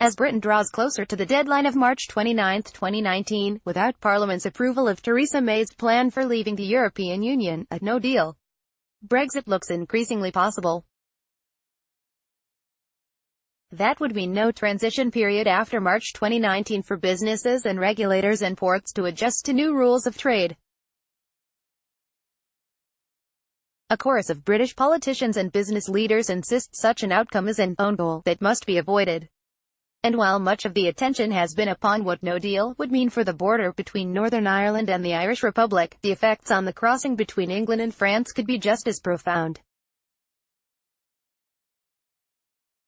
As Britain draws closer to the deadline of March 29, 2019, without Parliament's approval of Theresa May's plan for leaving the European Union, a no-deal Brexit looks increasingly possible. That would mean no transition period after March 2019 for businesses and regulators and ports to adjust to new rules of trade. A chorus of British politicians and business leaders insist such an outcome is an own goal that must be avoided. And while much of the attention has been upon what no deal would mean for the border between Northern Ireland and the Irish Republic, the effects on the crossing between England and France could be just as profound.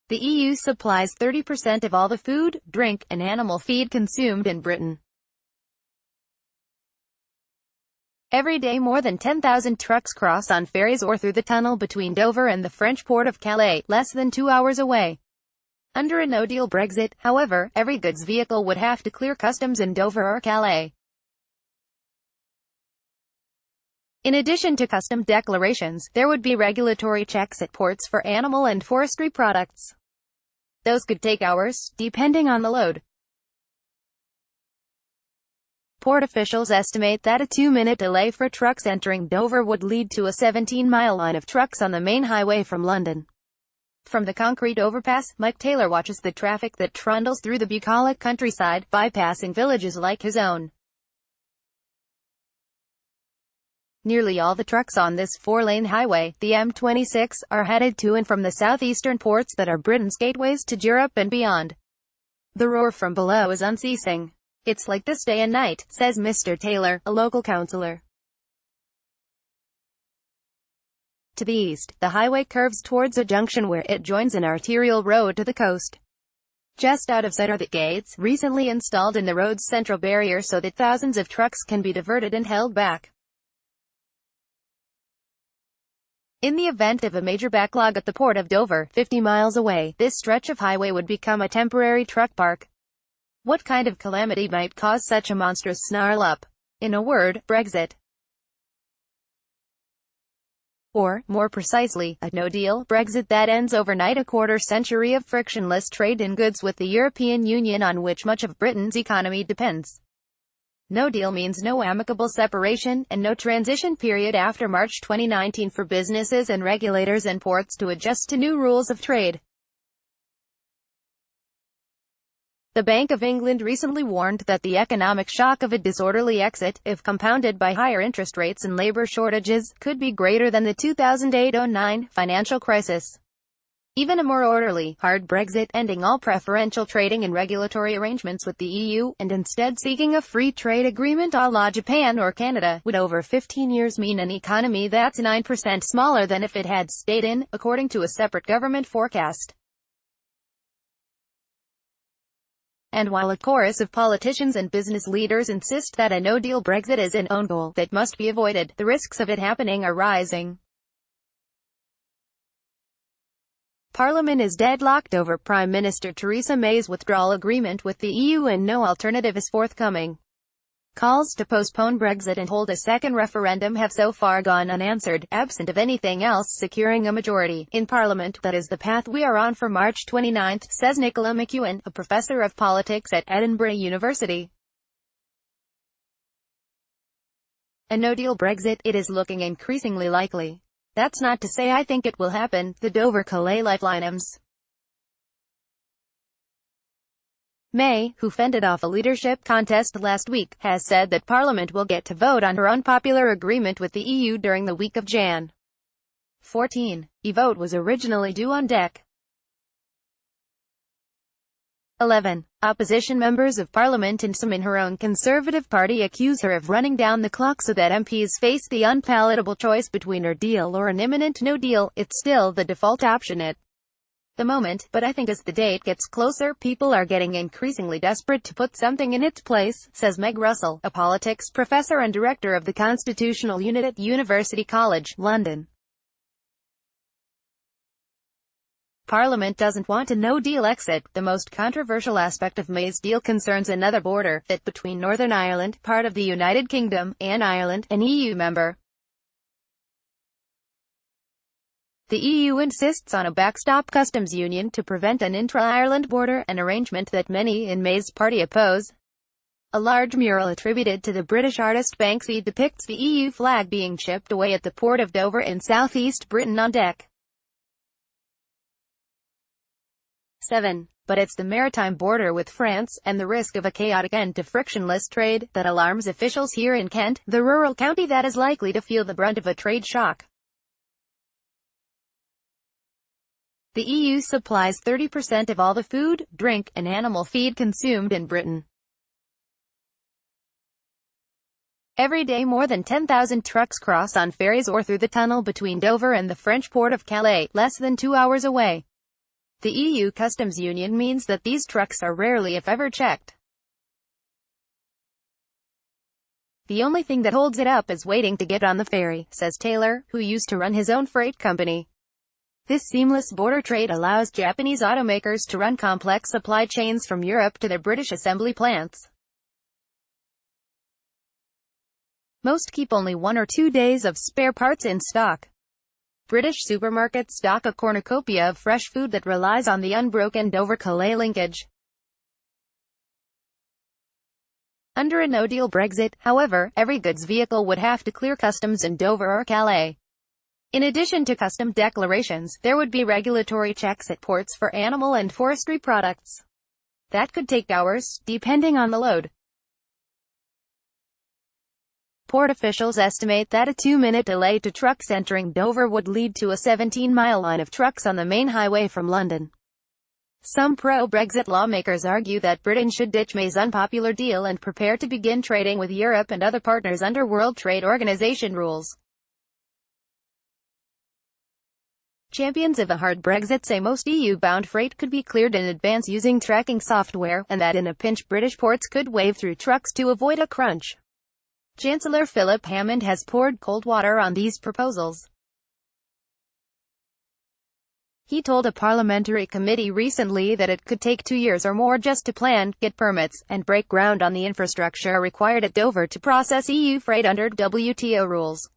The EU supplies 30% of all the food, drink, and animal feed consumed in Britain. Every day more than 10,000 trucks cross on ferries or through the tunnel between Dover and the French port of Calais, less than 2 hours away. Under a no-deal Brexit, however, every goods vehicle would have to clear customs in Dover or Calais. In addition to custom declarations, there would be regulatory checks at ports for animal and forestry products. Those could take hours, depending on the load. Port officials estimate that a 2-minute delay for trucks entering Dover would lead to a 17-mile line of trucks on the main highway from London. From the concrete overpass, Mike Taylor watches the traffic that trundles through the bucolic countryside, bypassing villages like his own. Nearly all the trucks on this 4-lane highway, the M26, are headed to and from the southeastern ports that are Britain's gateways to Europe and beyond. The roar from below is unceasing. It's like this day and night, says Mr. Taylor, a local councillor. To the east, the highway curves towards a junction where it joins an arterial road to the coast. Just out of sight are the gates, recently installed in the road's central barrier so that thousands of trucks can be diverted and held back. In the event of a major backlog at the port of Dover, 50 miles away, this stretch of highway would become a temporary truck park. What kind of calamity might cause such a monstrous snarl-up? In a word, Brexit. Or, more precisely, a no-deal Brexit that ends overnight a quarter-century of frictionless trade in goods with the European Union on which much of Britain's economy depends. No deal means no amicable separation, and no transition period after March 2019 for businesses and regulators and ports to adjust to new rules of trade. The Bank of England recently warned that the economic shock of a disorderly exit, if compounded by higher interest rates and labour shortages, could be greater than the 2008-09 financial crisis. Even a more orderly, hard Brexit, ending all preferential trading and regulatory arrangements with the EU, and instead seeking a free trade agreement à la Japan or Canada, would over 15 years mean an economy that's 9% smaller than if it had stayed in, according to a separate government forecast. And while a chorus of politicians and business leaders insist that a no-deal Brexit is an own goal that must be avoided, the risks of it happening are rising. Parliament is deadlocked over Prime Minister Theresa May's withdrawal agreement with the EU and no alternative is forthcoming. Calls to postpone Brexit and hold a second referendum have so far gone unanswered, absent of anything else securing a majority in Parliament. That is the path we are on for March 29, says Nicola McEwen, a professor of politics at Edinburgh University. A no-deal Brexit, it is looking increasingly likely. That's not to say I think it will happen, the Dover-Calais lifeline aims. May, who fended off a leadership contest last week, has said that Parliament will get to vote on her unpopular agreement with the EU during the week of Jan. 14. A vote was originally due on deck. 11. Opposition members of Parliament and some in her own Conservative Party accuse her of running down the clock so that MPs face the unpalatable choice between her deal or an imminent no deal. It's still the default option at the moment, but I think as the date gets closer, people are getting increasingly desperate to put something in its place, says Meg Russell, a politics professor and director of the Constitutional Unit at University College, London. Parliament doesn't want a no-deal exit. The most controversial aspect of May's deal concerns another border, that between Northern Ireland, part of the United Kingdom, and Ireland, an EU member. The EU insists on a backstop customs union to prevent an intra-Ireland border, an arrangement that many in May's party oppose. A large mural attributed to the British artist Banksy depicts the EU flag being chipped away at the port of Dover in southeast Britain on deck. 7. But it's the maritime border with France, and the risk of a chaotic end to frictionless trade, that alarms officials here in Kent, the rural county that is likely to feel the brunt of a trade shock. The EU supplies 30% of all the food, drink, and animal feed consumed in Britain. Every day more than 10,000 trucks cross on ferries or through the tunnel between Dover and the French port of Calais, less than 2 hours away. The EU customs union means that these trucks are rarely if ever checked. The only thing that holds it up is waiting to get on the ferry, says Taylor, who used to run his own freight company. This seamless border trade allows Japanese automakers to run complex supply chains from Europe to their British assembly plants. Most keep only 1 or 2 days of spare parts in stock. British supermarkets stock a cornucopia of fresh food that relies on the unbroken Dover-Calais linkage. Under a no-deal Brexit, however, every goods vehicle would have to clear customs in Dover or Calais. In addition to custom declarations, there would be regulatory checks at ports for animal and forestry products. That could take hours, depending on the load. Port officials estimate that a 2-minute delay to trucks entering Dover would lead to a 17-mile line of trucks on the main highway from London. Some pro-Brexit lawmakers argue that Britain should ditch May's unpopular deal and prepare to begin trading with Europe and other partners under World Trade Organization rules. Champions of a hard Brexit say most EU-bound freight could be cleared in advance using tracking software, and that in a pinch British ports could wave through trucks to avoid a crunch. Chancellor Philip Hammond has poured cold water on these proposals. He told a parliamentary committee recently that it could take 2 years or more just to plan, get permits, and break ground on the infrastructure required at Dover to process EU freight under WTO rules.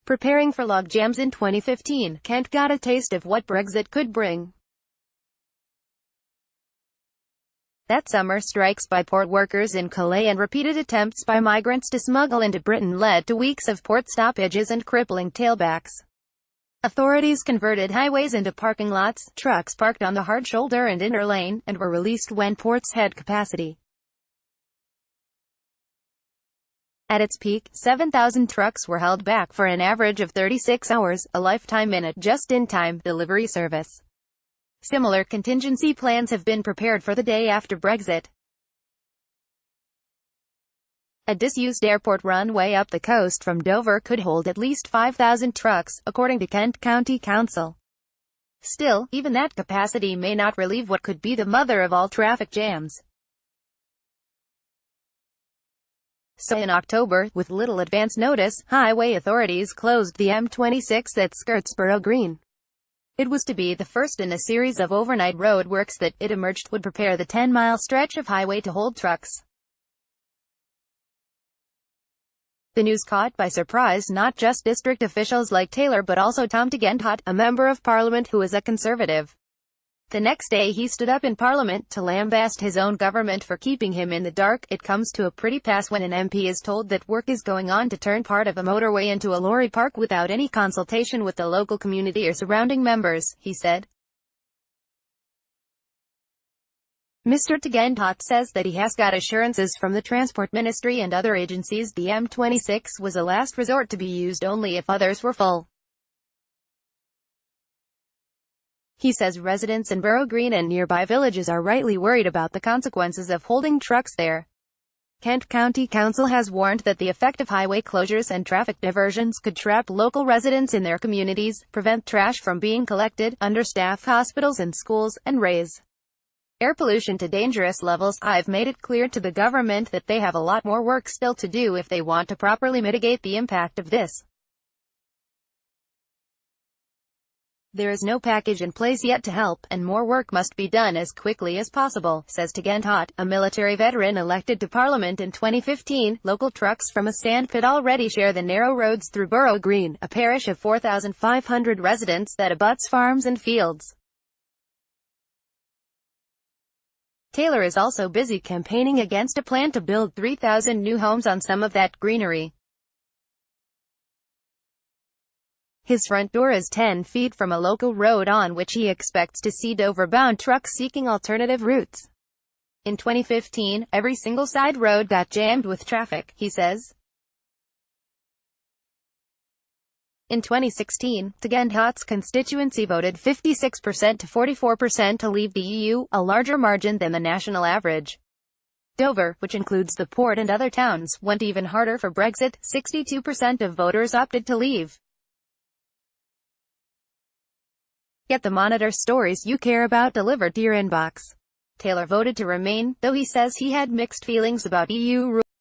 Preparing for logjams in 2015, Kent got a taste of what Brexit could bring. That summer, strikes by port workers in Calais and repeated attempts by migrants to smuggle into Britain led to weeks of port stoppages and crippling tailbacks. Authorities converted highways into parking lots, trucks parked on the hard shoulder and inner lane, and were released when ports had capacity. At its peak, 7,000 trucks were held back for an average of 36 hours, a lifetime in a just-in-time delivery service. Similar contingency plans have been prepared for the day after Brexit. A disused airport runway up the coast from Dover could hold at least 5,000 trucks, according to Kent County Council. Still, even that capacity may not relieve what could be the mother of all traffic jams. So in October, with little advance notice, highway authorities closed the M26 that skirts Borough Green. It was to be the first in a series of overnight road works that, it emerged, would prepare the 10-mile stretch of highway to hold trucks. The news caught by surprise not just district officials like Taylor but also Tom Tegentot, a member of parliament who is a Conservative. The next day he stood up in Parliament to lambaste his own government for keeping him in the dark. It comes to a pretty pass when an MP is told that work is going on to turn part of a motorway into a lorry park without any consultation with the local community or surrounding members, he said. Mr. Tegentot says that he has got assurances from the Transport Ministry and other agencies the M26 was a last resort to be used only if others were full. He says residents in Borough Green and nearby villages are rightly worried about the consequences of holding trucks there. Kent County Council has warned that the effect of highway closures and traffic diversions could trap local residents in their communities, prevent trash from being collected, understaff hospitals and schools, and raise air pollution to dangerous levels. I've made it clear to the government that they have a lot more work still to do if they want to properly mitigate the impact of this. There is no package in place yet to help, and more work must be done as quickly as possible, says Tigant, a military veteran elected to Parliament in 2015. Local trucks from a Stanford already share the narrow roads through Borough Green, a parish of 4,500 residents that abuts farms and fields. Taylor is also busy campaigning against a plan to build 3,000 new homes on some of that greenery. His front door is 10 feet from a local road on which he expects to see Dover-bound trucks seeking alternative routes. In 2015, every single side road got jammed with traffic, he says. In 2016, Tigant's constituency voted 56% to 44% to leave the EU, a larger margin than the national average. Dover, which includes the port and other towns, went even harder for Brexit. 62% of voters opted to leave. Get the Monitor stories you care about delivered to your inbox. Taylor voted to remain, though he says he had mixed feelings about EU rules.